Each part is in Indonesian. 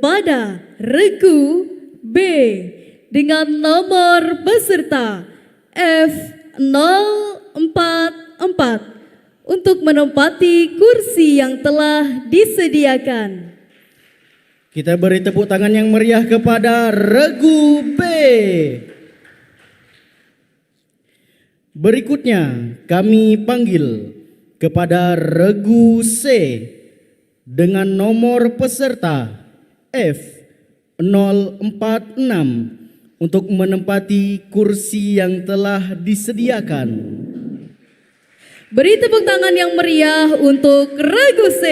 kepada regu B dengan nomor peserta F044 untuk menempati kursi yang telah disediakan. Kita beri tepuk tangan yang meriah kepada regu B. Berikutnya kami panggil kepada regu C dengan nomor peserta F046 untuk menempati kursi yang telah disediakan. Beri tepuk tangan yang meriah untuk regu C.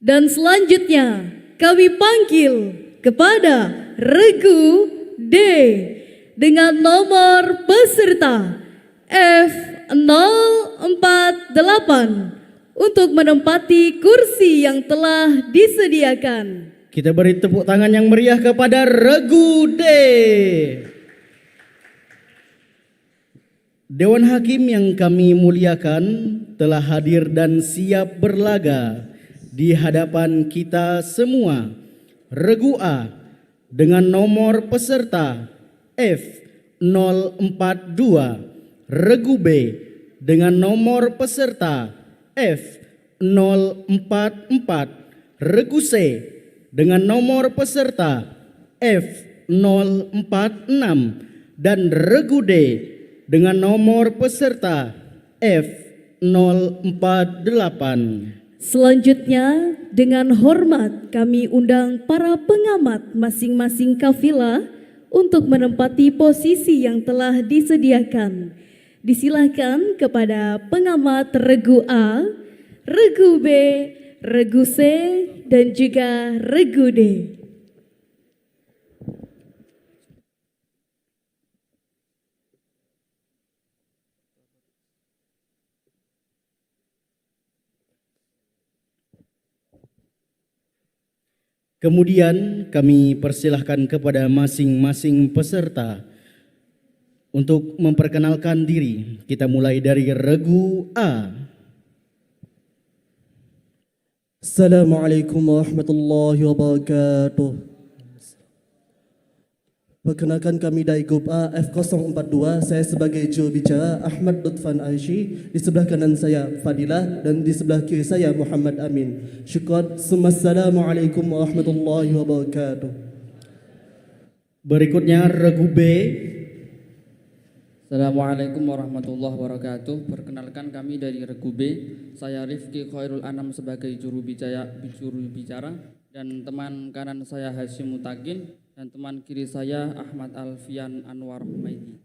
Dan selanjutnya kami panggil kepada regu D dengan nomor peserta F048 untuk menempati kursi yang telah disediakan. Kita beri tepuk tangan yang meriah kepada regu D. Dewan Hakim yang kami muliakan telah hadir dan siap berlaga di hadapan kita semua. Regu A dengan nomor peserta F042, regu B dengan nomor peserta F044, regu C dengan nomor peserta F046 dan regu D dengan nomor peserta F048. Selanjutnya, dengan hormat kami undang para pengamat masing-masing kafilah untuk menempati posisi yang telah disediakan. Disilahkan kepada pengamat regu A, regu B, regu C, dan juga regu D. Kemudian kami persilahkan kepada masing-masing peserta untuk memperkenalkan diri. Kita mulai dari regu A. Assalamualaikum warahmatullahi wabarakatuh. Perkenalkan kami dari grup A F042, saya sebagai juru bicara Ahmad Lutfan Aishi, di sebelah kanan saya Fadilah dan di sebelah kiri saya Muhammad Amin. Syukran. Assalamualaikum warahmatullahi wabarakatuh. Berikutnya regu B. Assalamualaikum warahmatullahi wabarakatuh. Perkenalkan kami dari regu B. Saya Rifki Khairul Anam sebagai juru bicara dan teman kanan saya Hashim Mutakin dan teman kiri saya Ahmad Alfian Anwar Humaidi.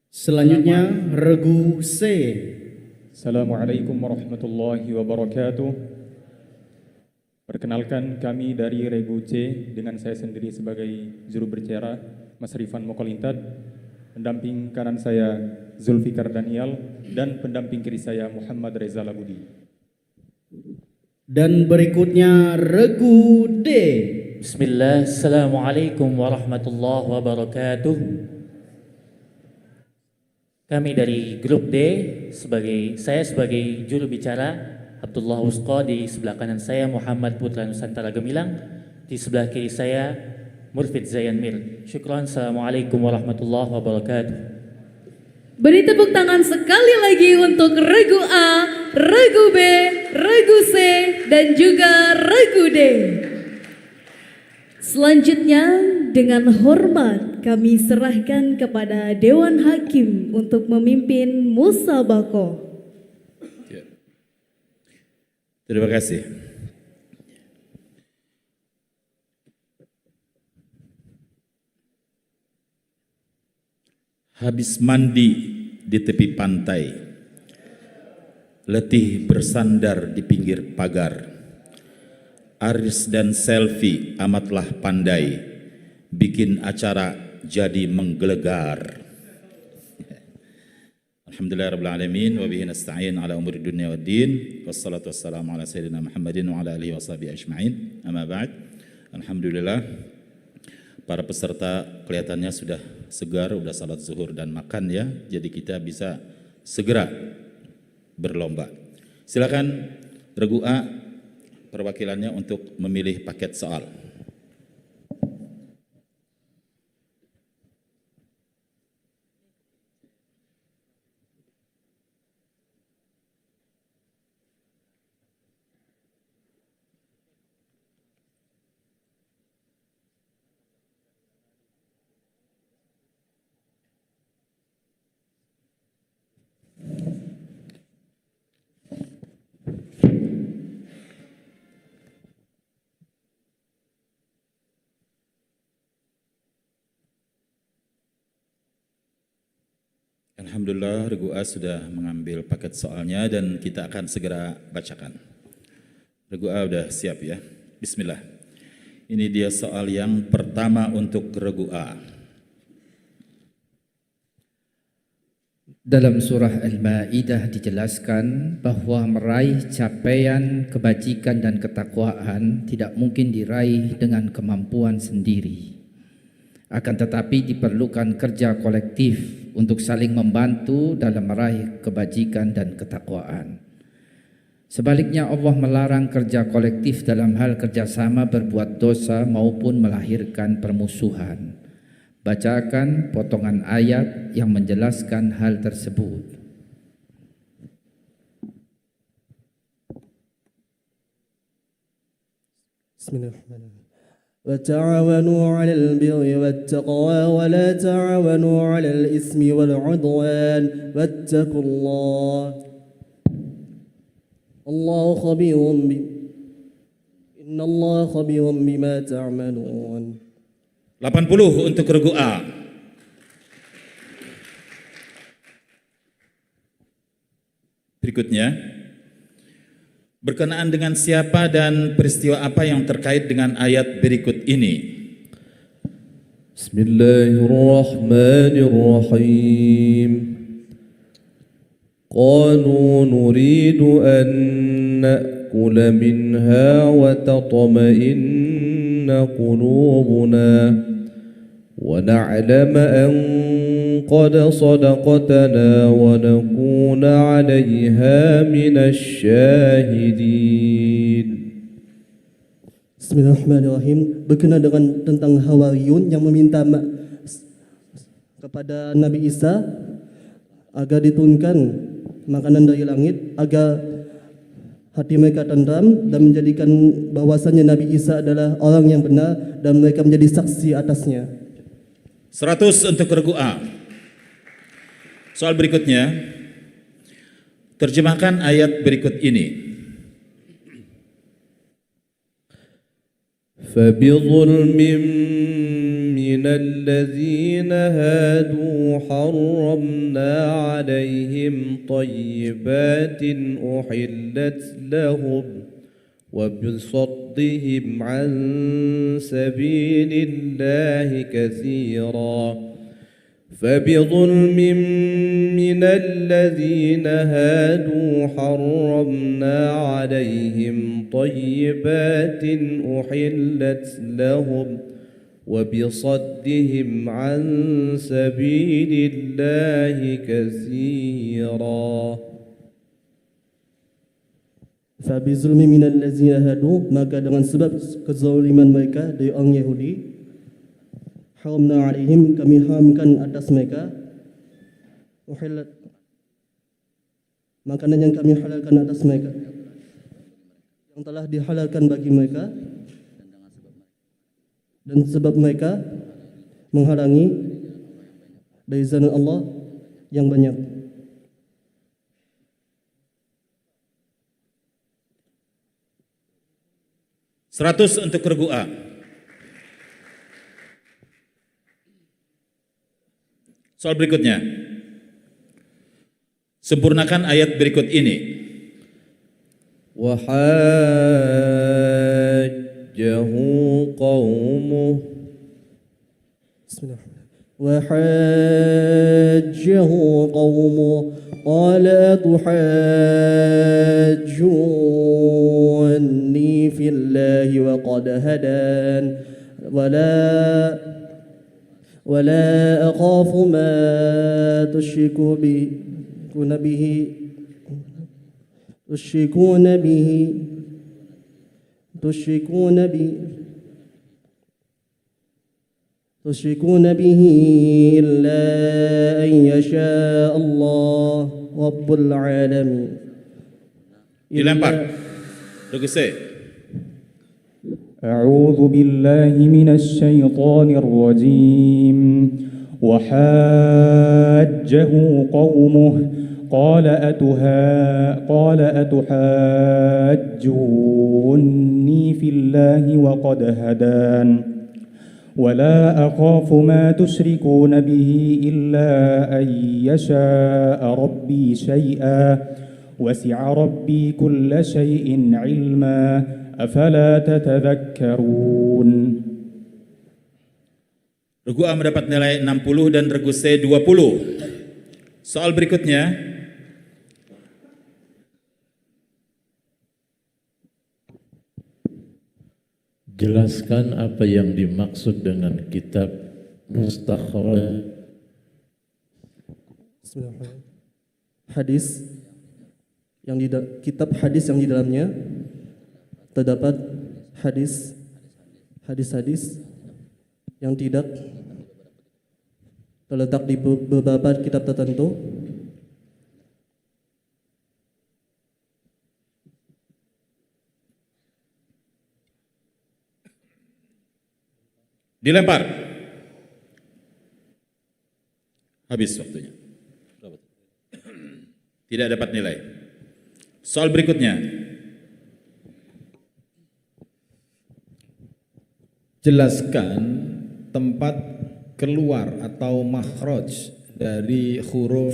Selanjutnya regu C. Assalamualaikum warahmatullahi wabarakatuh. Perkenalkan kami dari regu C dengan saya sendiri sebagai juru bicara Mas Rifan Mokolintad, pendamping kanan saya Zulfikar Daniel dan pendamping kiri saya Muhammad Reza Labudi. Dan berikutnya regu D. Bismillah, Assalamualaikum warahmatullahi wabarakatuh. Kami dari grup D, saya sebagai juru bicara Abdullah Usqa, di sebelah kanan saya Muhammad Putra Nusantara Gemilang, di sebelah kiri saya Murfid Zayan Mir. Syukran. Assalamualaikum warahmatullahi wabarakatuh. Beri tepuk tangan sekali lagi untuk regu A, regu B, regu C, dan juga regu D. Selanjutnya, dengan hormat kami serahkan kepada Dewan Hakim untuk memimpin musabaqah. Ya. Terima kasih. Habis mandi di tepi pantai, letih bersandar di pinggir pagar, Aris dan selfie amatlah pandai, bikin acara jadi menggelegar. Alhamdulillahirrabbilalamin, wa bihi nasta'in ala umuri dunia wa din, wassalatu wassalamu ala sayyidina Muhammadin wa ala alihi wa sahbihi ajma'in, amma ba'd. Alhamdulillah, para peserta kelihatannya sudah segar, sudah salat zuhur dan makan ya. Jadi kita bisa segera berlomba. Silakan Regu A perwakilannya untuk memilih paket soal. Alhamdulillah, Regu A sudah mengambil paket soalnya dan kita akan segera bacakan. Regu A sudah siap ya? Bismillah. Ini dia soal yang pertama untuk Regu A. Dalam surah Al-Ma'idah dijelaskan bahwa meraih capaian kebajikan dan ketakwaan tidak mungkin diraih dengan kemampuan sendiri. Akan tetapi diperlukan kerja kolektif untuk saling membantu dalam meraih kebajikan dan ketakwaan. Sebaliknya Allah melarang kerja kolektif dalam hal kerjasama berbuat dosa maupun melahirkan permusuhan. Bacakan potongan ayat yang menjelaskan hal tersebut. Bismillahirrahmanirrahim. وتعاونوا على البر والتقوى ولا تعاونوا على الإثم والعدوان واتقوا الله إن الله خبير بما تعملون. 80 untuk Regu A. Berikutnya, berkenaan dengan siapa dan peristiwa apa yang terkait dengan ayat berikut ini? Bismillahirrahmanirrahim. Qalu nuridu an na'kula minha wa tatma'inna qulubuna wa na'lama an qad sadaqtana wa nakuna 'alayha minasy syahidin. Bismillahirrahmanirrahim. Berkenaan dengan tentang Hawariyun yang meminta kepada Nabi Isa agar diturunkan makanan dari langit agar hati mereka tentram dan menjadikan bahwasannya Nabi Isa adalah orang yang benar dan mereka menjadi saksi atasnya. 100 untuk Regu A. Soal berikutnya, terjemahkan ayat berikut ini. فبظلم من الذين هادوا حرمنا عليهم طيبات أحلت لهم وبصدهم عن سبيل الله كثيرا فبظلم من الذين هادوا حرمنا عليهم طيبات أحلت لهم وبصدهم عن سبيل الله كثيرا Fabizulmi minal ladzina hadu, maka dengan sebab kezaliman mereka dari orang Yahudi, haramna alaihim, kami haramkan atas mereka, uhillat, makanan yang kami halalkan atas mereka, yang telah dihalalkan bagi mereka, dan sebab mereka menghalangi dari jalan Allah yang banyak. Seratus untuk Regu A. Soal berikutnya. Sempurnakan ayat berikut ini. Wahajjahu qawmuh. Bismillah. Wahajjahu qawmuh. Qala tuhajjunni fillahi wa qad hadan wa la ولا أخاف ما تشركون به إلا أن يشاء الله رب العالمين. Dilempar. Regu C. أعوذ بالله من الشيطان الرجيم وحاجه قومه قال أتحاجوني في الله وقد هدان ولا أخاف ما تشركون به إلا أن يشاء ربي شيئا وسع ربي كل شيء علما أفلا تتذكرون. Regu A mendapat nilai 60 dan regu C 20. Soal berikutnya. Jelaskan apa yang dimaksud dengan kitab mustakhraj. Hadis yang kitab hadis yang di dalamnya terdapat hadis yang tidak terletak di beberapa kitab tertentu. Dilempar. Habis waktunya. Tidak dapat nilai. Soal berikutnya. Jelaskan tempat keluar atau makhraj dari huruf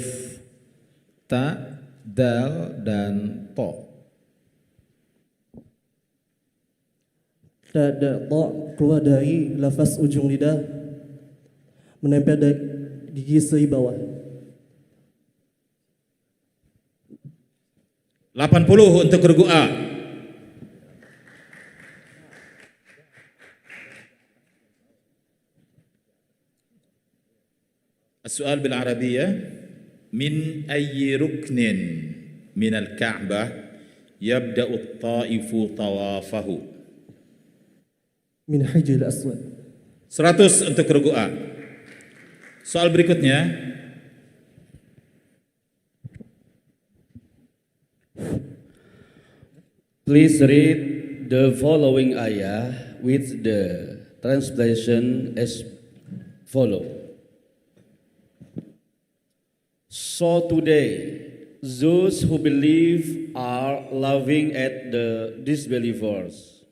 ta, dal, dan to. Ta dan to keluar dari lafaz ujung lidah menempel di gigi seri bawah. 80 untuk regu A. السؤال بالعربية من أي ركن من الكعبة يبدأ الطائف طوافه. Min Hajjil Aswad. 100 untuk regu A. Soal berikutnya. Please read the following ayah with the translation as follows. So today, those who believe are laughing at the disbelievers.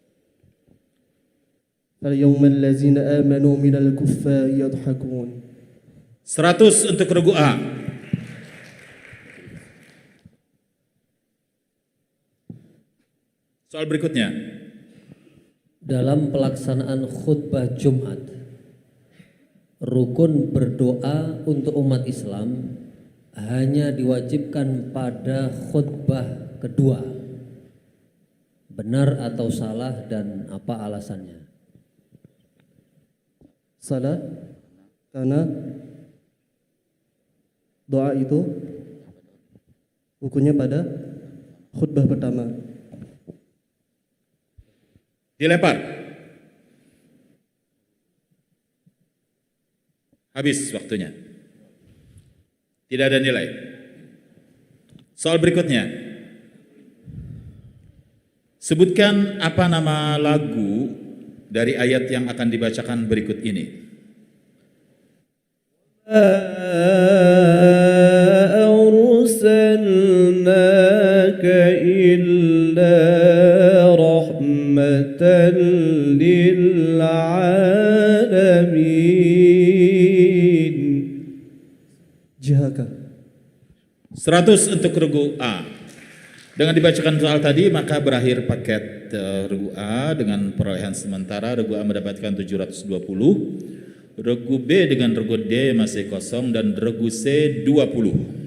فَالْيَوْمَ الَّذِينَ آمَنُوا مِنَ الْكُفَّارِ يَضْحَكُونَ. 100 untuk regu A. Soal berikutnya. Dalam pelaksanaan khutbah Jumat, rukun berdoa untuk umat Islam hanya diwajibkan pada khutbah kedua. Benar atau salah dan apa alasannya? Salah, karena doa itu hukumnya pada khutbah pertama. Dilempar. Habis waktunya. Tidak ada nilai. Soal berikutnya. Sebutkan apa nama lagu dari ayat yang akan dibacakan berikut ini. Arsalnaka illa rahmatan lil alamin. Jihaka. 100 untuk regu A. Dengan dibacakan soal tadi maka berakhir paket regu A dengan perolehan sementara. Regu A mendapatkan 720, regu B dengan regu D masih kosong dan regu C 20.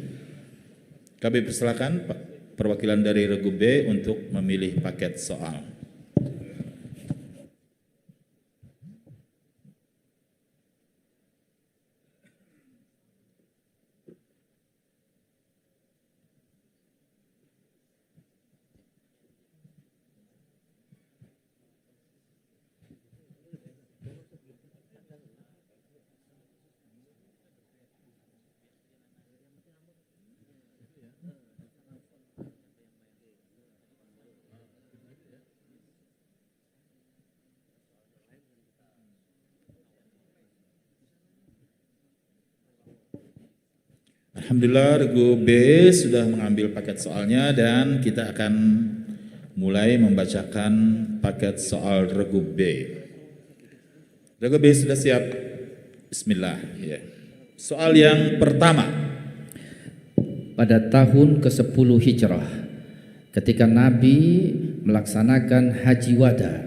Kami persilakan perwakilan dari regu B untuk memilih paket soal. Alhamdulillah regu B sudah mengambil paket soalnya dan kita akan mulai membacakan paket soal regu B. Regu B sudah siap? Bismillah. Ya. Soal yang pertama. Pada tahun ke-10 Hijrah, ketika Nabi melaksanakan Haji Wada,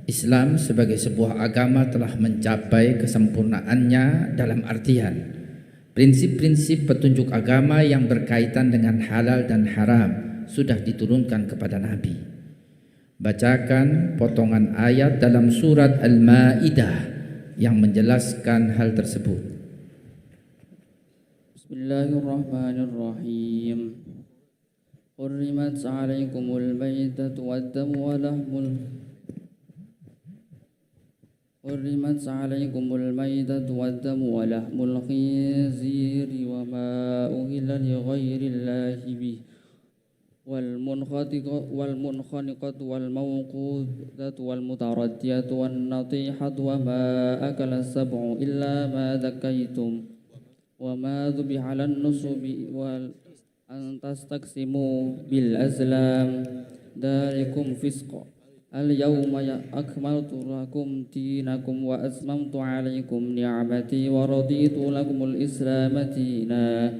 Islam sebagai sebuah agama telah mencapai kesempurnaannya dalam artian prinsip-prinsip petunjuk agama yang berkaitan dengan halal dan haram sudah diturunkan kepada Nabi. Bacakan potongan ayat dalam surat Al-Maidah yang menjelaskan hal tersebut. Bismillahirrahmanirrahim. Hurrimat 'alaikumul maitatu wad-damu wa lahmul حرمت عليكم الميتة والدم ولحم الخنزير وما أهل لغير الله به والمنخنقة والموقوذة والمتردية والنطيحة وما أكل السبع إلا ما ذكيتم وما ذبح على النصب وأن تستقسموا بالأزلام ذلكم فسق اليوم أكملت لكم دينكم وأتممت عليكم نعمتي ورضيت لكم الإسلام دينا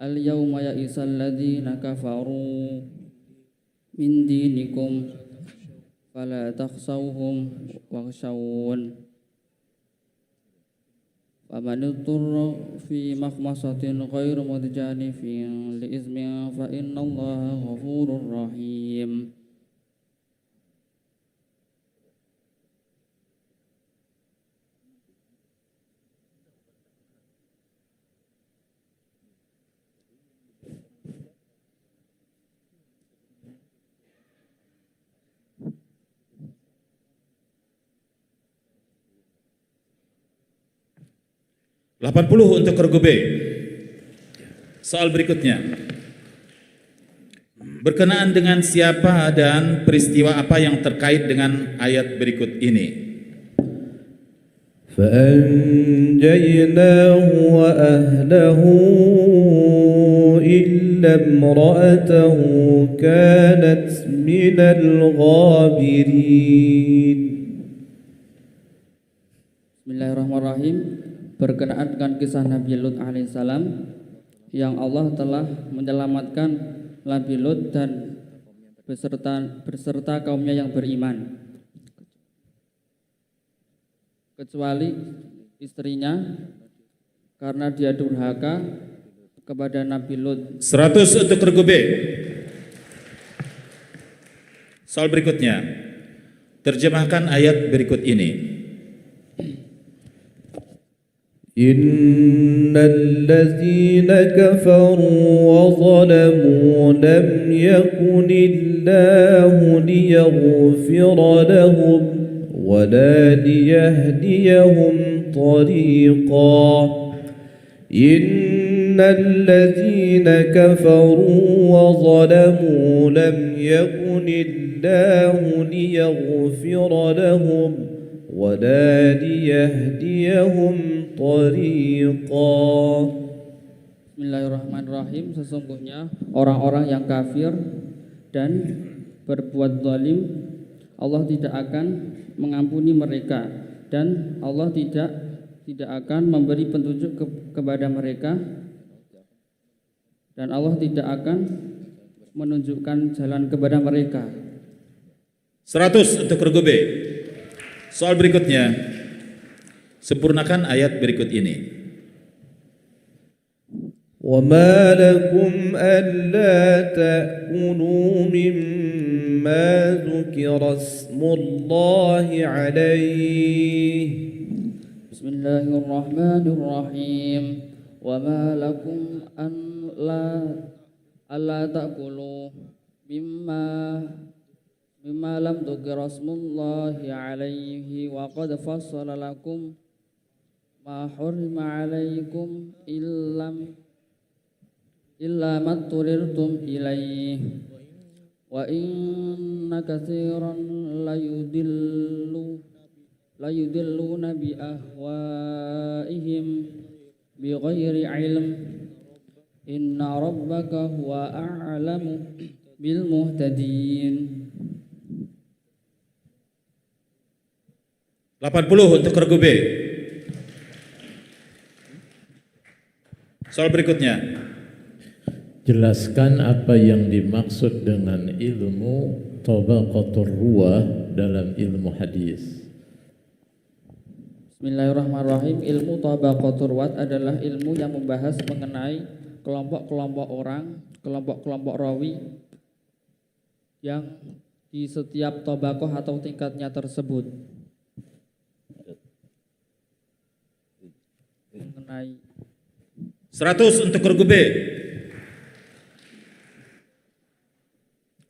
اليوم يئس الذين كفروا من دينكم فلا تخشوهم واخشون فمن اضطر في مخمصة غير متجانف لإثم فإن الله غفور رحيم. $80 untuk regu B. Soal berikutnya. Berkenaan dengan siapa dan peristiwa apa yang terkait dengan ayat berikut ini? فأنجيناه وأهله إلا امرأته كانت من الغابرين. Bismillahirrahmanirrahim. Berkenaan dengan kisah Nabi Lut alaihissalam yang Allah telah menyelamatkan Nabi Lut dan beserta kaumnya yang beriman, kecuali istrinya karena dia durhaka kepada Nabi Lut. 100 untuk regu B. Soal berikutnya. Terjemahkan ayat berikut ini. إن الذين كفروا وظلموا لم يكن الله ليغفر لهم ولا ليهديهم طريقا إن الذين كفروا وظلموا لم يكن الله ليغفر لهم ولا ليهديهم طريقا. Bismillahirrahmanirrahim. Sesungguhnya orang-orang yang kafir dan berbuat zalim, Allah tidak akan mengampuni mereka dan Allah tidak akan memberi petunjuk kepada mereka dan Allah tidak akan menunjukkan jalan kepada mereka. 100 untuk regu B. Soal berikutnya, sempurnakan ayat berikut ini. وما لكم ألا تأكلوا مما ذكر اسم الله عليه. Bismillahirrahmanirrahim. وما لكم ألا تأكلوا مما لم ذكر اسم الله عليه وقد فصل لكم ما حرم عليكم إلا ما اضطررتم إليه وإن كثيرا la yudilluna bi ahwaihim bighairi ilm inna rabbaka huwa a'lamu bil muhtadin. 80 untuk regu B. Soal berikutnya. Jelaskan apa yang dimaksud dengan ilmu tabaqatur ruwah dalam ilmu hadis. Bismillahirrahmanirrahim. Ilmu tabaqatur ruwat adalah ilmu yang membahas mengenai kelompok-kelompok orang, kelompok-kelompok rawi yang di setiap tabaqah atau tingkatnya tersebut. Mengenai 100 untuk regu B.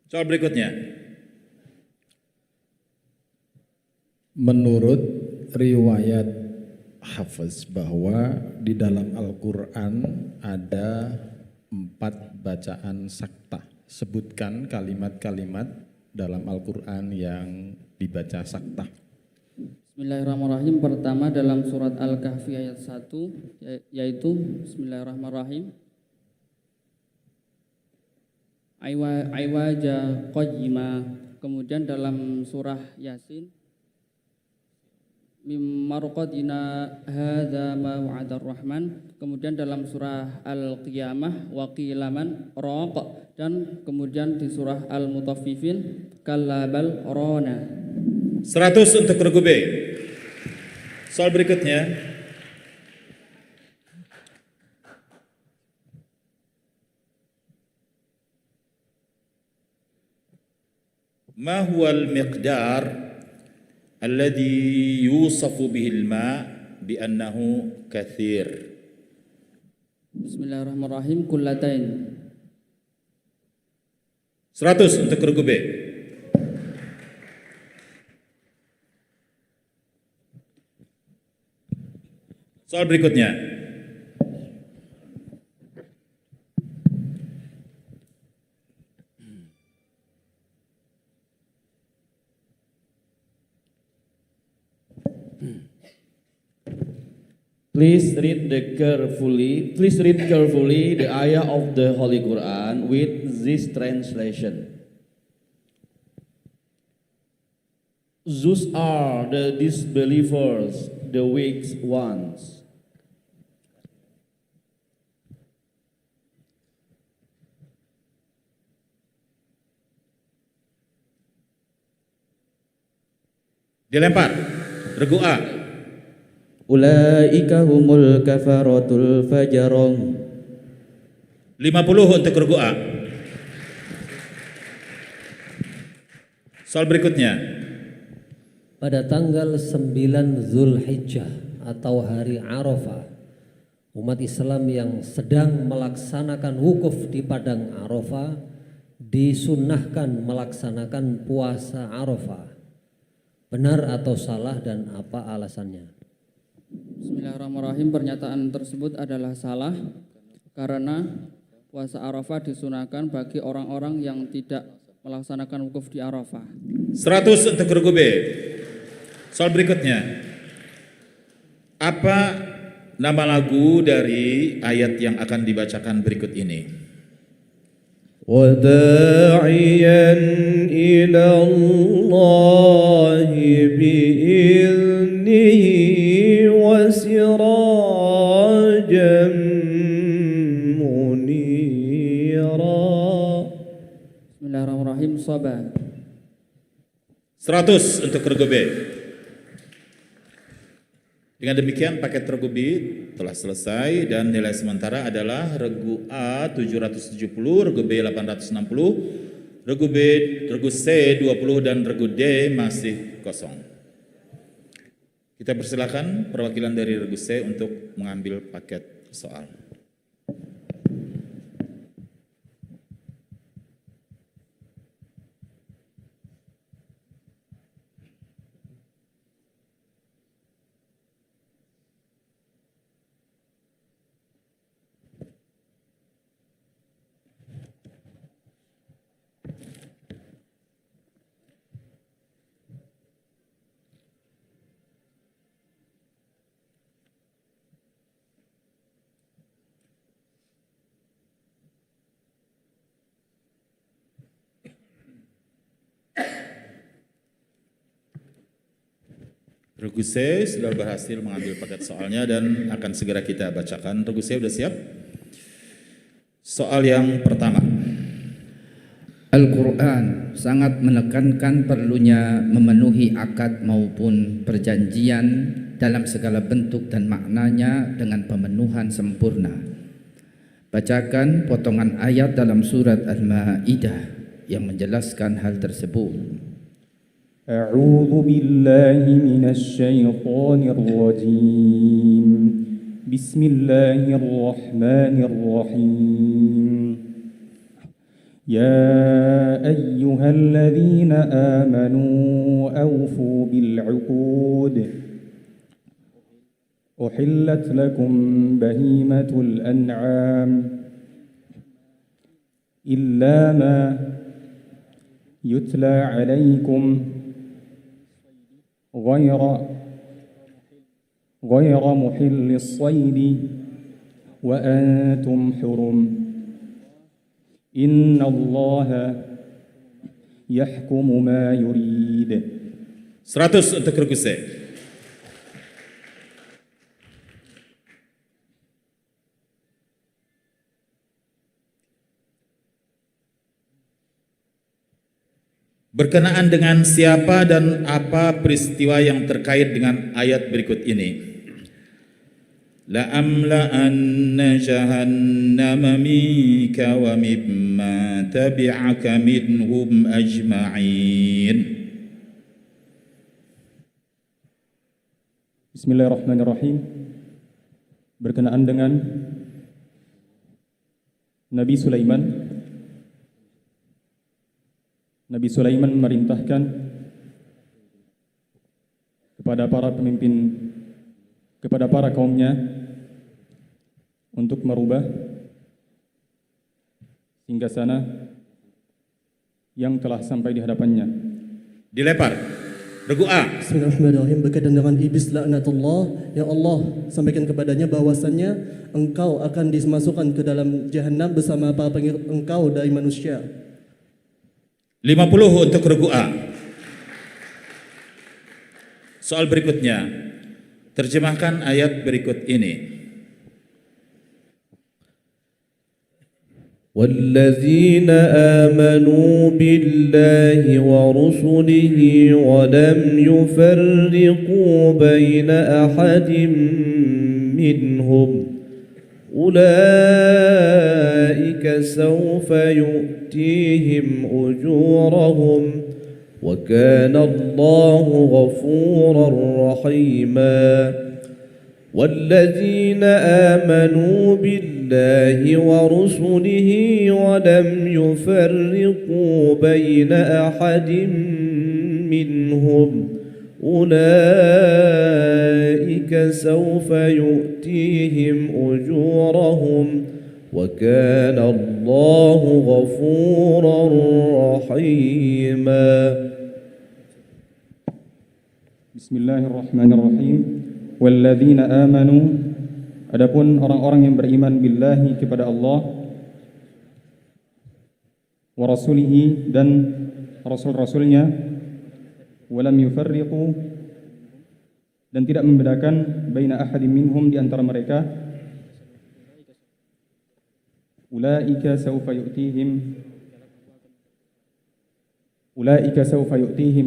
Soal berikutnya. Menurut riwayat Hafiz bahwa di dalam Al-Quran ada 4 bacaan sakta. Sebutkan kalimat-kalimat dalam Al-Quran yang dibaca sakta. Bismillahirrahmanirrahim. Pertama dalam surat Al-Kahfi ayat 1 yaitu Bismillahirrahmanirrahim. Aiwaja qayyima. Kemudian dalam surah Yasin mimmarqadina hadza ma wa'adar rahman. Kemudian dalam surah Al-Qiyamah wa qilaman raq, dan kemudian di surah Al-Mutaffifin kallabal rana. 100 untuk regu B. Soal berikutnya. Ma huwal miqdar alladhi yusafu bihil ma bi annahu kathir. Bismillahirrahmanirrahim. Kullatain. 100 untuk regu B. Soal berikutnya. Please read carefully the ayah of the Holy Quran with this translation. Those are the disbelievers, the weak ones. Dilempar. Regu A. Ulaika humul kafaratul fajarong. 50 untuk regu A. Soal berikutnya. Pada tanggal 9 Zulhijjah atau hari Arafah, umat Islam yang sedang melaksanakan wukuf di padang Arafah disunnahkan melaksanakan puasa Arafah. Benar atau salah dan apa alasannya? Bismillahirrahmanirrahim. Pernyataan tersebut adalah salah karena puasa Arafah disunahkan bagi orang-orang yang tidak melaksanakan wukuf di Arafah. 100 untuk regu B. Soal berikutnya. Apa nama lagu dari ayat yang akan dibacakan berikut ini? وداعيا إلى الله بإذنه وسراجا منيرا. Bismillahirrahmanirrahim. Sabah. 100 untuk regu B. Dengan demikian paket regu B telah selesai dan nilai sementara adalah regu A 770, regu B 860, regu C 20 dan regu D masih kosong. Kita persilakan perwakilan dari regu C untuk mengambil paket soal. Regu C sudah berhasil mengambil paket soalnya dan akan segera kita bacakan. Regu C sudah siap? Soal yang pertama. Al-Quran sangat menekankan perlunya memenuhi akad maupun perjanjian dalam segala bentuk dan maknanya dengan pemenuhan sempurna. Bacakan potongan ayat dalam surat Al-Ma'idah yang menjelaskan hal tersebut. A'udzu billahi minasy syaithanir rajim. Bismillahirrahmanirrahim. يا أيها الذين آمنوا أوفوا بالعقود أحلت لكم بهيمة الأنعام إلا ما يتلى عليكم غير محل الصيد وأنتم حرم إن الله يحكم ما يريد. 100 untuk regu C. Berkenaan dengan siapa dan apa peristiwa yang terkait dengan ayat berikut ini. لأملأن جهنم منك وممن تبعك منهم أجمعين. Bismillahirrahmanirrahim. Berkenaan dengan Nabi Sulaiman. Nabi Sulaiman memerintahkan kepada para pemimpin, kepada para kaumnya untuk merubah hingga sana yang telah sampai di hadapannya. Dilepar. Regu A. Bismillahirrahmanirrahim. Berkaitan dengan iblis laknatullah, ya Allah sampaikan kepadanya bahwasannya engkau akan dimasukkan ke dalam jahanam bersama para pengikut engkau dari manusia. 50 untuk regu A. Soal berikutnya, terjemahkan ayat berikut ini. والذين آمنوا بالله ورسله ولم يفرقوا بين أحد منهم أولئك سوف يؤتيهم أجورهم وكان الله غفورا رحيما والذين آمنوا بالله ورسله ولم يفرقوا بين أحد منهم أولئك سوف يؤتيهم أجورهم وكان الله غفورا رحيما. بسم الله الرحمن الرحيم. Walladzina amanu, adapun orang-orang yang beriman billahi kepada Allah, wa rasulihi dan rasul-rasulnya, walam yufarriqu dan tidak membedakan baina ahadim minhum di antara mereka, ulaika sawfa yu'tihim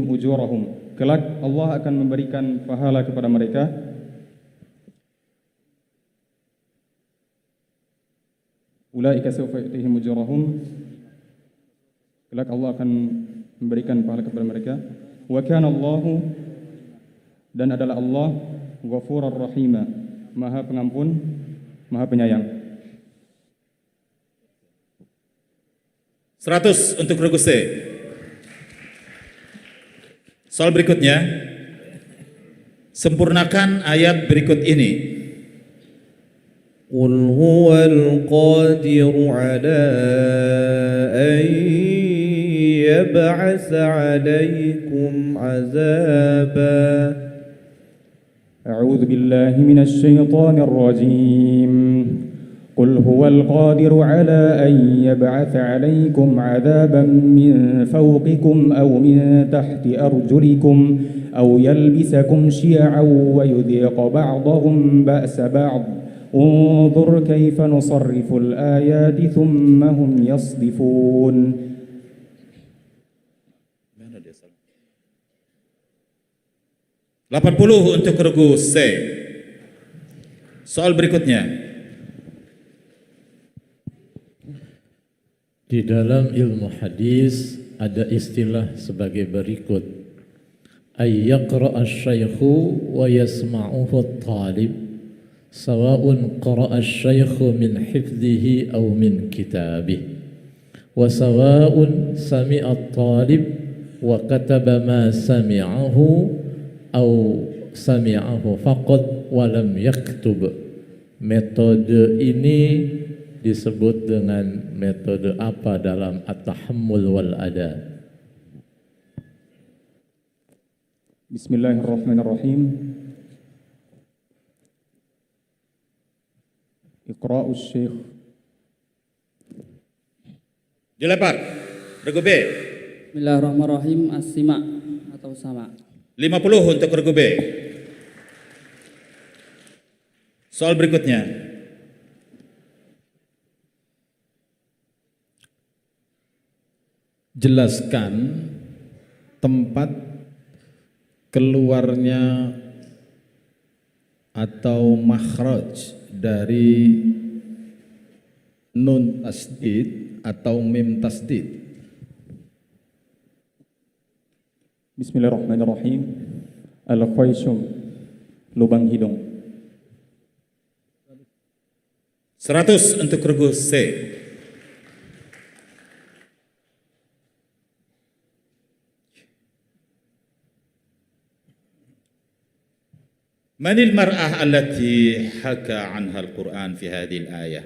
ujurahum. Kelak Allah akan memberikan pahala kepada mereka. Ulaika sawfa yu'tihim ujurahum. Kelak Allah akan memberikan pahala kepada mereka. Wa kana Allahu, dan adalah Allah Ghafurur Rahima, Maha Pengampun, Maha Penyayang. 100 untuk regu C. Soal berikutnya, sempurnakan ayat berikut ini. قل هو القادر على أن يبعث عليكم عذابا. أعوذ بالله من الشيطان الرجيم. قل هو القادر على أن يبعث عليكم عذابا من فوقكم أو من تحت أرجلكم أو يلبسكم شيعا ويذيق بعضهم بأس بعض انظر كيف نصرف الآيات ثم هم يصدفون. 80 untuk regu C. Soal berikutnya. Di dalam ilmu hadis ada istilah sebagai berikut. Ay yaqra'a asy-syaikhu wa yasma'uhu at-talib sawa'un qara'a asy-syaikhu min hifdhihi aw min kitabih wa sawa'un sami'a at-talib wa kataba ma sami'ahu aw sami'ahu faqat wa lam yaktub. Metode ini disebut dengan metode apa dalam at-tahammul wal ada? Bismillahirrahmanirrahim. Iqra'us syekh. Dilempar. Regu B. Bismillahirrahmanirrahim. As-sima atau sama. 50 untuk regu B. Soal berikutnya. Jelaskan tempat keluarnya atau makhraj dari nun tasdid atau mim tasdid. Bismillahirrahmanirrahim. Al-khayshum, lubang hidung. 100 untuk regu C. من المرأة التي حكى عنها القرآن في هذه الآية؟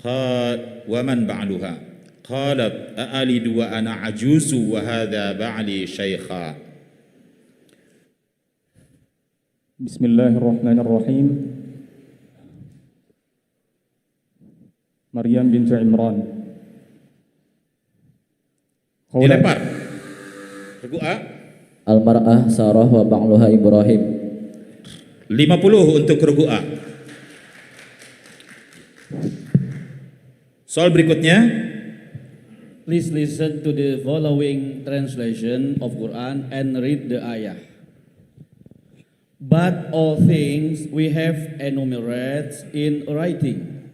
قال ومن بعلها؟ قالت أألد وأنا عجوز وهذا بعلي شيخا. بسم الله الرحمن الرحيم. مريم بنت عمران. Dilempar. Regu A. Al-mar'ah Sarah wa ba'luha Ibrahim. 50 untuk regu A. Soal berikutnya. Please listen to the following translation of Quran and read the ayah. But all things we have enumerated in writing.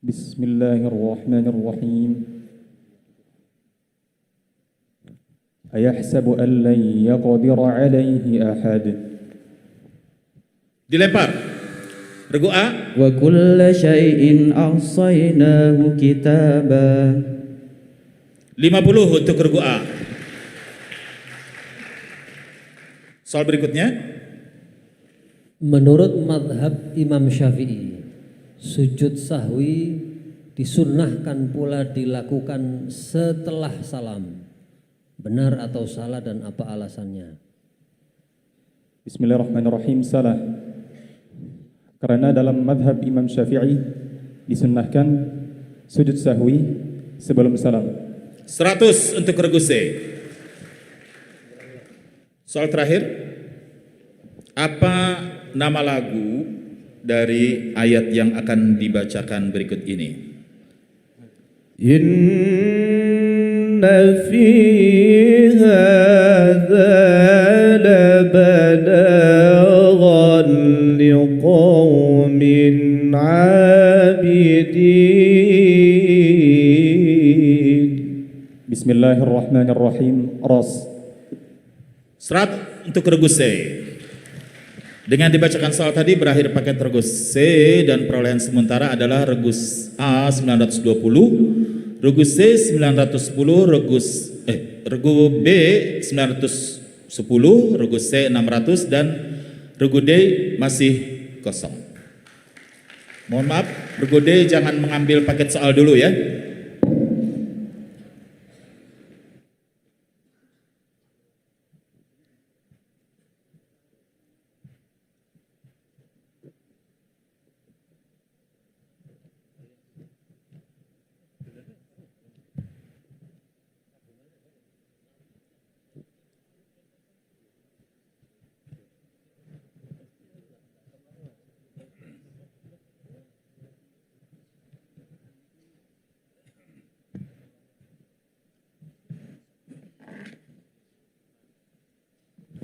Bismillahirrahmanirrahim. Ayahsabu an lan yaqdira alayhi ahad. Dilempar. Regu A. Wa kulla syai'in ahsaynahu kitaba. 50 untuk regu A. Soal berikutnya. Menurut madhab Imam Syafi'i, sujud sahwi disunnahkan pula dilakukan setelah salam. Benar atau salah dan apa alasannya? Bismillahirrahmanirrahim. Salah. Karena dalam madhab Imam Syafi'i disunnahkan sujud sahwi sebelum salam. 100 untuk regu C. Soal terakhir. Apa nama lagu dari ayat yang akan dibacakan berikut ini? Inna fi hadza labalaghan liqaumin 'abidin. Bismillahirrahmanirrahim. Ras. 100 untuk regu C. Dengan dibacakan soal tadi berakhir paket regu C dan perolehan sementara adalah regu A 920, regu C 910, regu B 910, regu C 600 dan regu D masih kosong. Mohon maaf, regu D jangan mengambil paket soal dulu ya.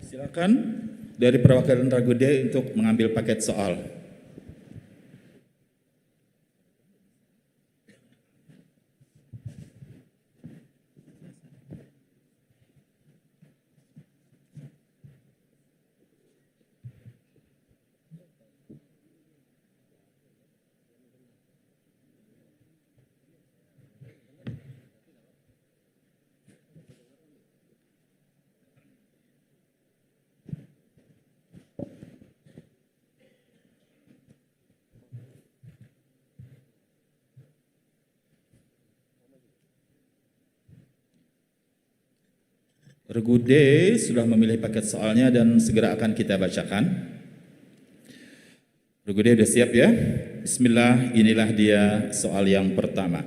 Silakan dari perwakilan Regu D untuk mengambil paket soal. Regu D sudah memilih paket soalnya dan segera akan kita bacakan. Regu D sudah siap ya? Bismillah, inilah dia soal yang pertama.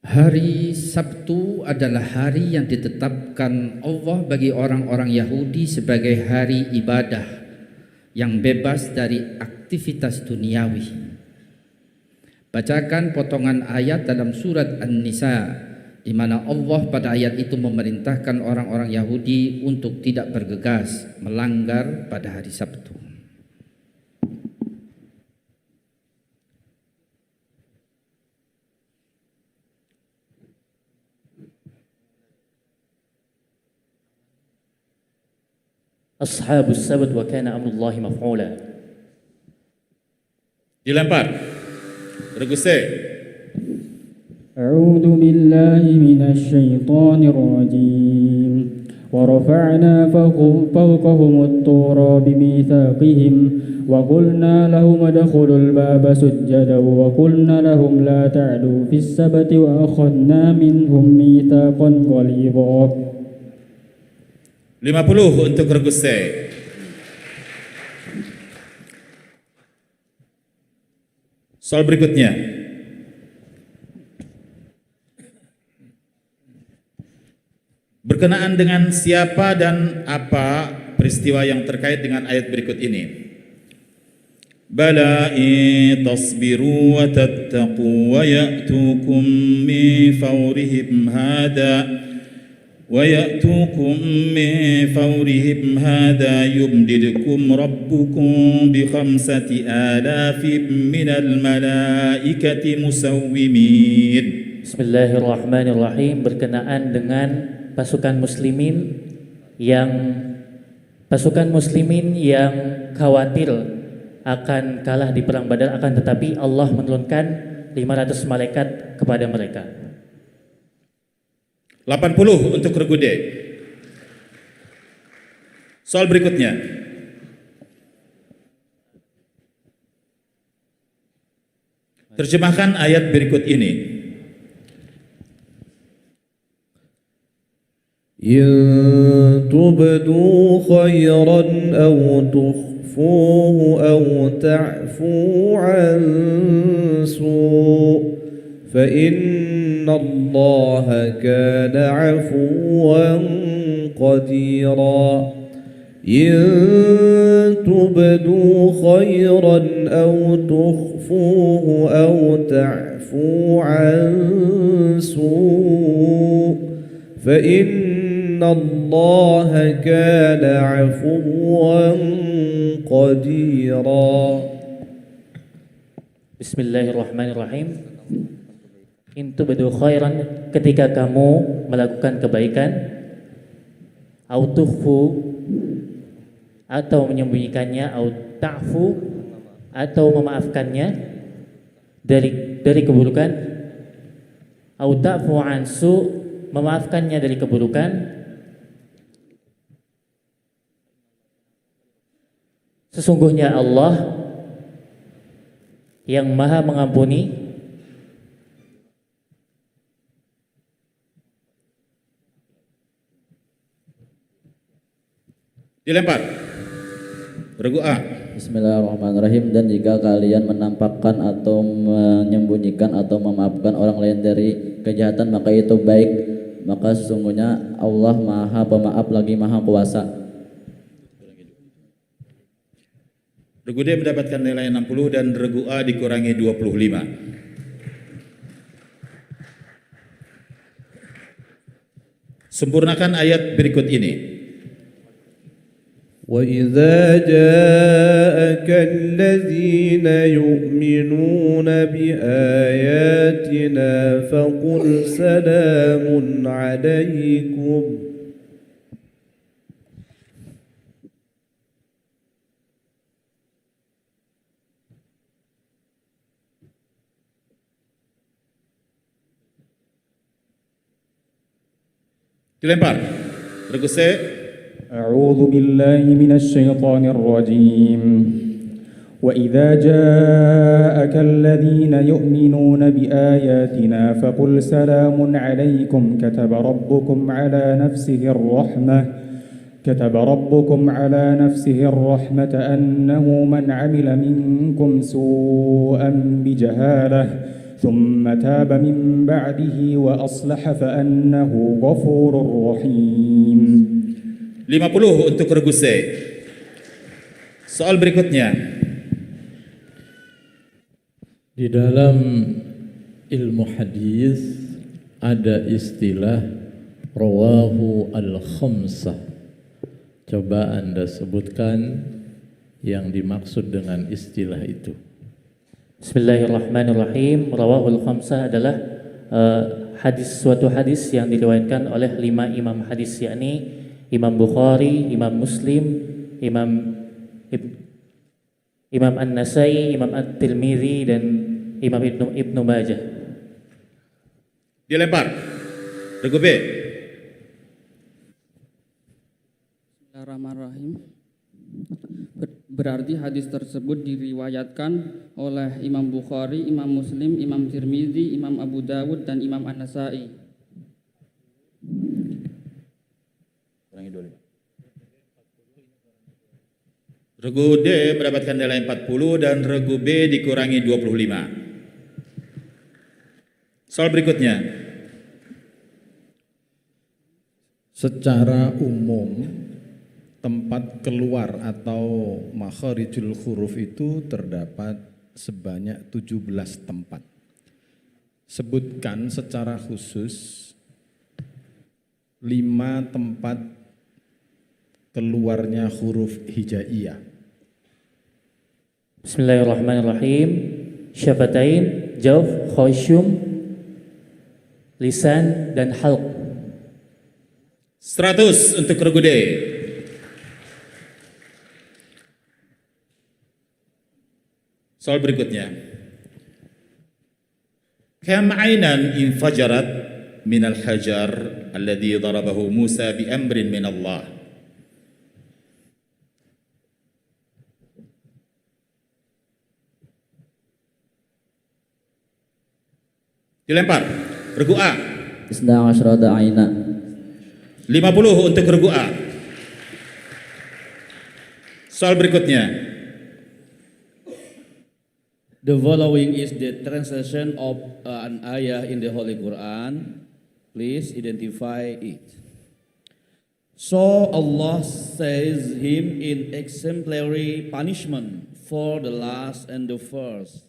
Hari Sabtu adalah hari yang ditetapkan Allah bagi orang-orang Yahudi sebagai hari ibadah yang bebas dari aktivitas duniawi. Bacakan potongan ayat dalam surat An-Nisa di mana Allah pada ayat itu memerintahkan orang-orang Yahudi untuk tidak bergegas melanggar pada hari Sabtu. Ashabus sabt wa kana amrullahi maf'ula. Dilempar. Regu C. أعوذ بالله من الشيطان الرجيم ورفعنا فوقهم الطور بميثاقهم وقلنا لهم ادخلوا الباب سجدا وقلنا لهم لا تعدوا في السبت وأخذنا منهم ميثاقا غليظا. 50 untuk Regu C. Soal berikutnya. Berkenaan dengan siapa dan apa peristiwa yang terkait dengan ayat berikut ini. Bala in tasbiru wa tattaqu wa ya'tukum min fawrihim hada وَيَأْتُوكُمْ مِنْ فَوْرِهِمْ هَذَا يُمْدِدْكُمْ رَبُّكُمْ بِخَمْسَةِ آلَافٍ مِنَ الْمَلَائِكَةِ مُسَوِّمِينَ. Bismillahirrahmanirrahim. Berkenaan dengan pasukan muslimin yang khawatir akan kalah di perang Badar, akan tetapi Allah menurunkan 500 malaikat kepada mereka. 80 untuk Regu D. Soal berikutnya. Terjemahkan ayat berikut ini. إن تبدوا خيرا أو تخفوه أو تعفوا عن سوء فإن الله كان عفوا قديرا. إن تبدوا خيرا أو تخفوه أو تعفوا عن سوء فإن الله كان عفوا قديرا. Bismillahirrahmanirrahim. Intu badu khairan, ketika kamu melakukan kebaikan, au tukhfu, atau menyembunyikannya, au ta'fu, atau memaafkannya dari keburukan, au ta'fu an su, memaafkannya dari keburukan, sesungguhnya Allah yang Maha Mengampuni, dilempar. Regu A. Bismillahirrahmanirrahim. Dan jika kalian menampakkan atau menyembunyikan atau memaafkan orang lain dari kejahatan, maka itu baik, maka sesungguhnya Allah Maha Pemaaf lagi Maha Kuasa. Regu D mendapatkan nilai 60 dan Regu A dikurangi 25. Sempurnakan ayat berikut ini. وإذا جاءك الذين يؤمنون بآياتنا فقل سلام عليكم Dilempar. Regu C. أعوذ بالله من الشيطان الرجيم وإذا جاءك الذين يؤمنون بآياتنا فقل سلام عليكم كتب ربكم على نفسه الرحمة أنه من عمل منكم سوءا بجهالة ثم تاب من بعده وأصلح فأنه غفور رحيم 50 untuk regu C. Soal berikutnya. Di dalam ilmu hadis ada istilah rawahu al-khamsah. Coba Anda sebutkan yang dimaksud dengan istilah itu. Bismillahirrahmanirrahim. Rawahul khamsah adalah suatu hadis yang diriwayatkan oleh 5 imam hadis, yakni Imam Bukhari, Imam Muslim, Imam An-Nasai, Imam At-Tirmidzi dan Imam Ibnu Majah. Dilempar. Regu B. Bismillahirrahmanirrahim. Berarti hadis tersebut diriwayatkan oleh Imam Bukhari, Imam Muslim, Imam Tirmidzi, Imam Abu Dawud dan Imam An-Nasai. Regu D mendapatkan nilai 40 dan regu B dikurangi 25. Soal berikutnya. Secara umum, tempat keluar atau makharijul huruf itu terdapat sebanyak 17 tempat. Sebutkan secara khusus 5 tempat keluarnya huruf hijaiyah. Bismillahirrahmanirrahim. Syafatain, jawf, khayshum, lisan dan halq. 100 untuk regu D. Soal berikutnya. Kam ainan infajarat minal hajar alladhi darabahu Musa bi amrin min Allah. Dilempar. Regu A. Isna asyrata aina. 50 untuk regu A. Soal berikutnya. The following is the translation of an ayah in the Holy Quran. Please identify it. So Allah says him in exemplary punishment for the last and the first.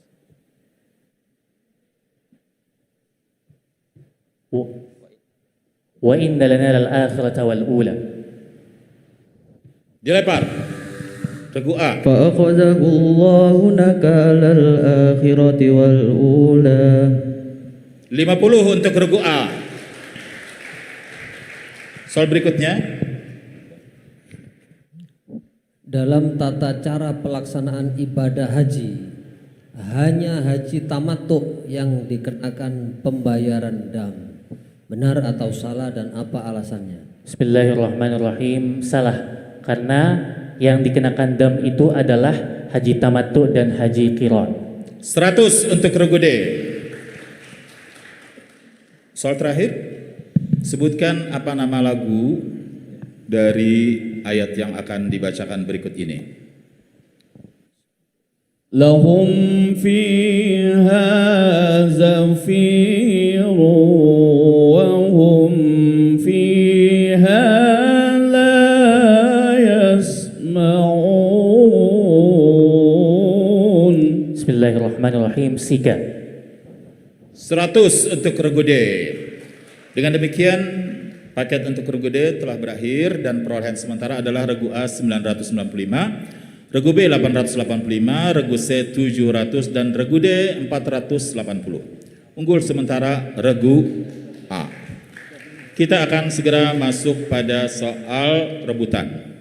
Wa inna lana al-akhirata wal ula. Dilempar. Regu A. Fa akhadhahu Allahu nakala al-akhirati wal ula. 50 untuk regu A. Soal berikutnya. Dalam tata cara pelaksanaan ibadah haji, hanya haji tamattu yang dikenakan pembayaran dam. Benar atau salah dan apa alasannya? Bismillahirrahmanirrahim. Salah, karena yang dikenakan dam itu adalah haji tamattu dan haji qiran. 100 untuk regu D. Soal terakhir. Sebutkan apa nama lagu dari ayat yang akan dibacakan berikut ini. Lahum fiha zafiru wa hum fiha la yasma'un. Bismillahirrahmanirrahim. Sika. 100 untuk regu D. Dengan demikian Paket untuk regu D telah berakhir dan perolehan sementara adalah regu A 995, regu B 885, regu C 700 dan regu D 480. Unggul sementara regu A. Kita akan segera masuk pada soal rebutan.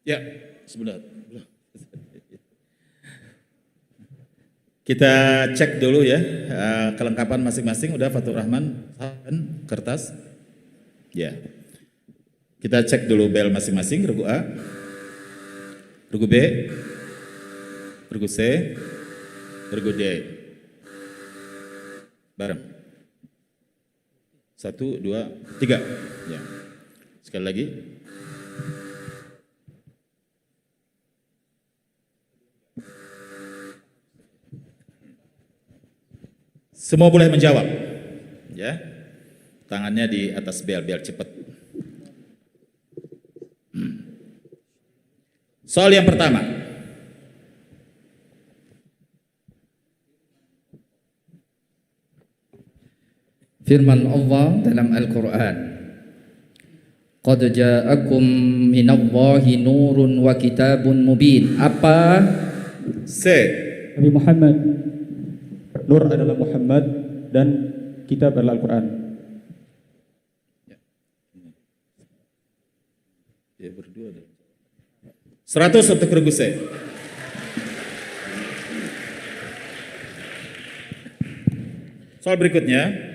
Ya, sebentar. Kita cek dulu ya kelengkapan masing-masing. Udah Fatur Rahman, kertas. Ya. Kita cek dulu bel masing-masing. Regu A, regu B, regu C, regu D. Bareng. 1, 2, 3. Ya. Sekali lagi. Semua boleh menjawab, ya. Tangannya di atas bel biar cepat. Soal yang pertama. Firman Allah dalam Al-Quran, Qad ja'akum minallahi nurun wa kitabun mubin. Apa? C. Nabi Muhammad. Nur adalah Muhammad dan kitab adalah Al-Quran. Ya, berdua deh. 100 untuk regu C. Soal berikutnya.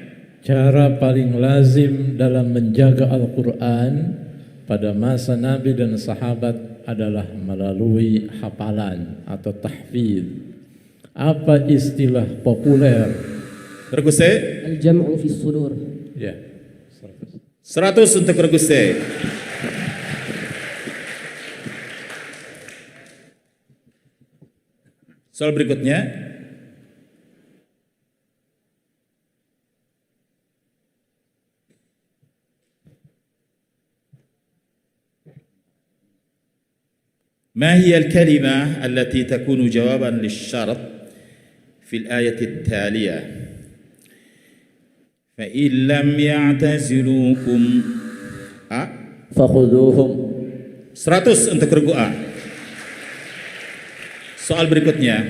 Cara paling lazim dalam menjaga Al-Quran pada masa Nabi dan sahabat adalah melalui hafalan atau tahfidz. Apa istilah populer? Regu C. Al-jam'u fi sudur. Ya. 100 untuk regu C. Soal berikutnya. ما هي الكلمة التي تكون جوابا للشرط في الآية التالية فإن لم يعتزلوكم فخذوهم. 100 untuk regu A. Soal berikutnya.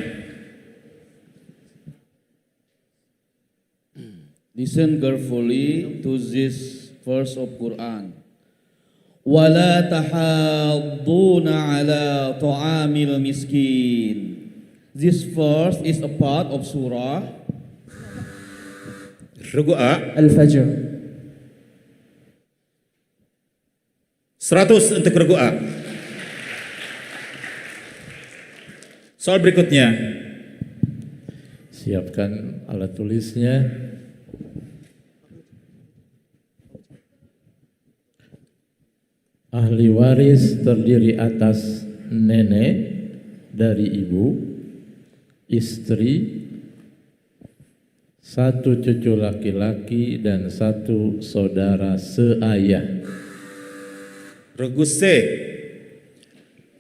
Listen carefully to this verse of Quran. وَلَا تَحَاضُّونَ عَلَى طَعَامِ الْمِسْكِينِ. This verse is a part of surah Regu A. Al-Fajr. 100 untuk regu A. Soal berikutnya. Siapkan alat tulisnya. Ahli waris terdiri atas nenek dari ibu, istri, satu cucu laki-laki dan satu saudara seayah. Regu C.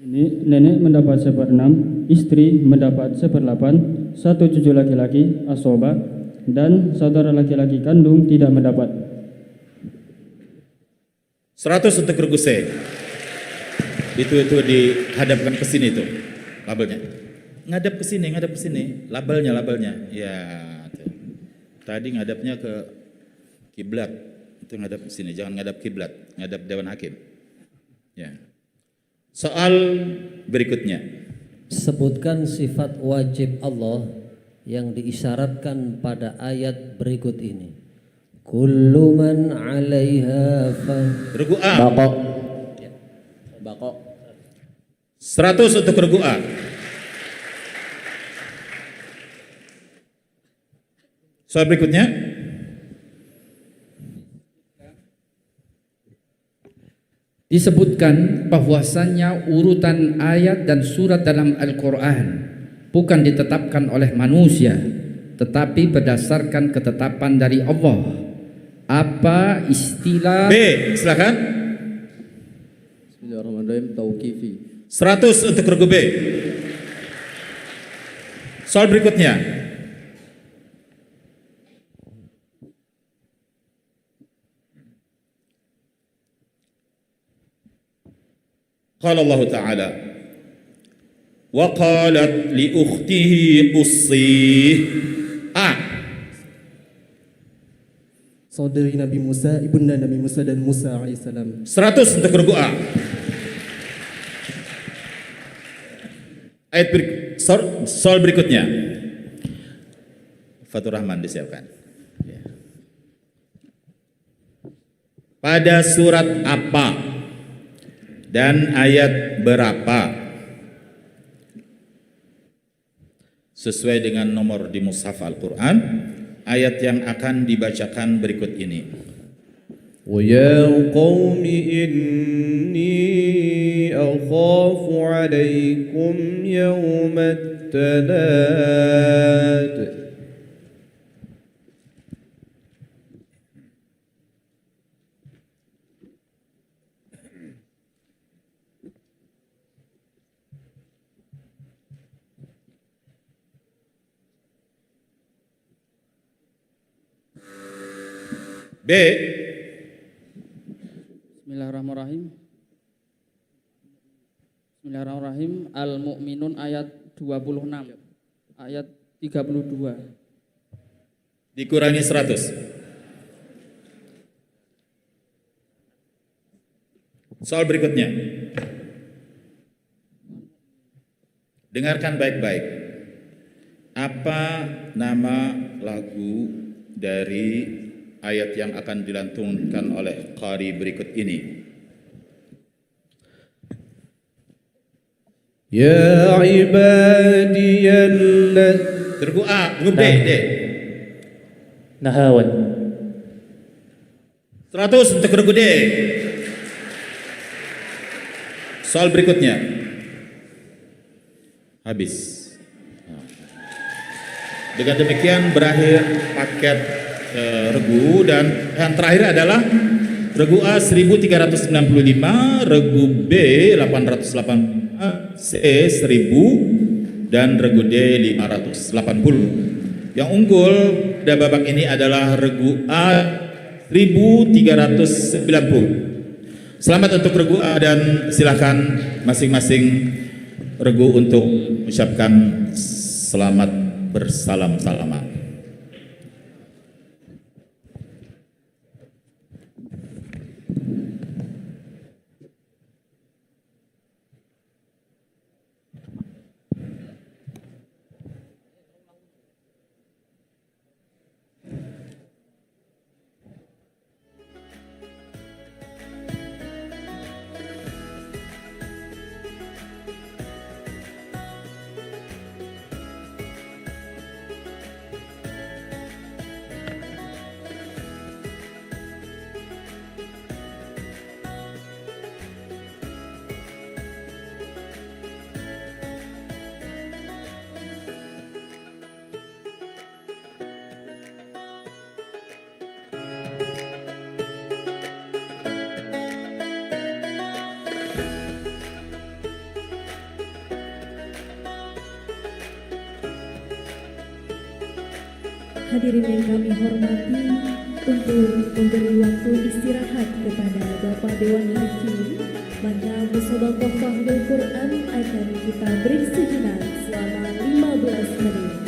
Ini nenek mendapat 1/6, istri mendapat 1/8, satu cucu laki-laki asoba dan saudara laki-laki kandung tidak mendapat. 100 untuk regu C. Itu dihadapkan ke sini tuh labelnya. Ngadap ke sini, labelnya. Ya. Tuh. Tadi ngadapnya ke kiblat. Itu ngadap ke sini, jangan ngadap kiblat, ngadap Dewan Hakim. Ya. Soal berikutnya. Sebutkan sifat wajib Allah yang diisyaratkan pada ayat berikut ini. Kullu man 'alaiha fan. Regu A. Bako. Bako. 100 untuk regu A. Soal berikutnya. disebutkan bahwasannya urutan ayat dan surat dalam Al-Quran bukan ditetapkan oleh manusia, tetapi berdasarkan ketetapan dari Allah. Apa istilah? B, silakan. Bismillahirrahmanirrahim. Tauqifi. 100 untuk regu B. Soal berikutnya. Qala Allah Ta'ala wa qalat li ukhtihi qussih. A. Saudari Nabi Musa, ibunda Nabi Musa dan Musa alaihissalam. 100 untuk regu A. Soal berikutnya. Fatur Rahman disiapkan. Ya. Pada surat apa dan ayat berapa sesuai dengan nomor di mushaf Al-Quran ayat yang akan dibacakan berikut ini. وَيَا قَوْمِ إِنِّي أَخَافُ عَلَيْكُمْ يَوْمَ التَّنَادِ. B. Bismillahirrahmanirrahim. Bismillahirrahmanirrahim. Al-Mu'minun ayat 26. Ayat 32. Dikurangi 100. Soal berikutnya. Dengarkan baik-baik. Apa nama lagu dari ayat yang akan dilantunkan oleh qari berikut ini? Ya ibadiyallah. Regu A, regu B, D. Nahawan. 100 untuk regu D. Soal berikutnya. Habis. Dengan demikian berakhir paket regu, dan yang terakhir adalah regu A 1395, regu B 808, C 1000 dan regu D 580. Yang unggul pada babak ini adalah regu A 1390. Selamat untuk regu A dan silakan masing-masing regu untuk mengucapkan selamat bersalam-salaman. Hadirin yang kami hormati, untuk memberi waktu istirahat kepada Bapak Dewan Hakim, maka musabaqah Fahmul Quran akan kita beri sejenak selama 15 menit.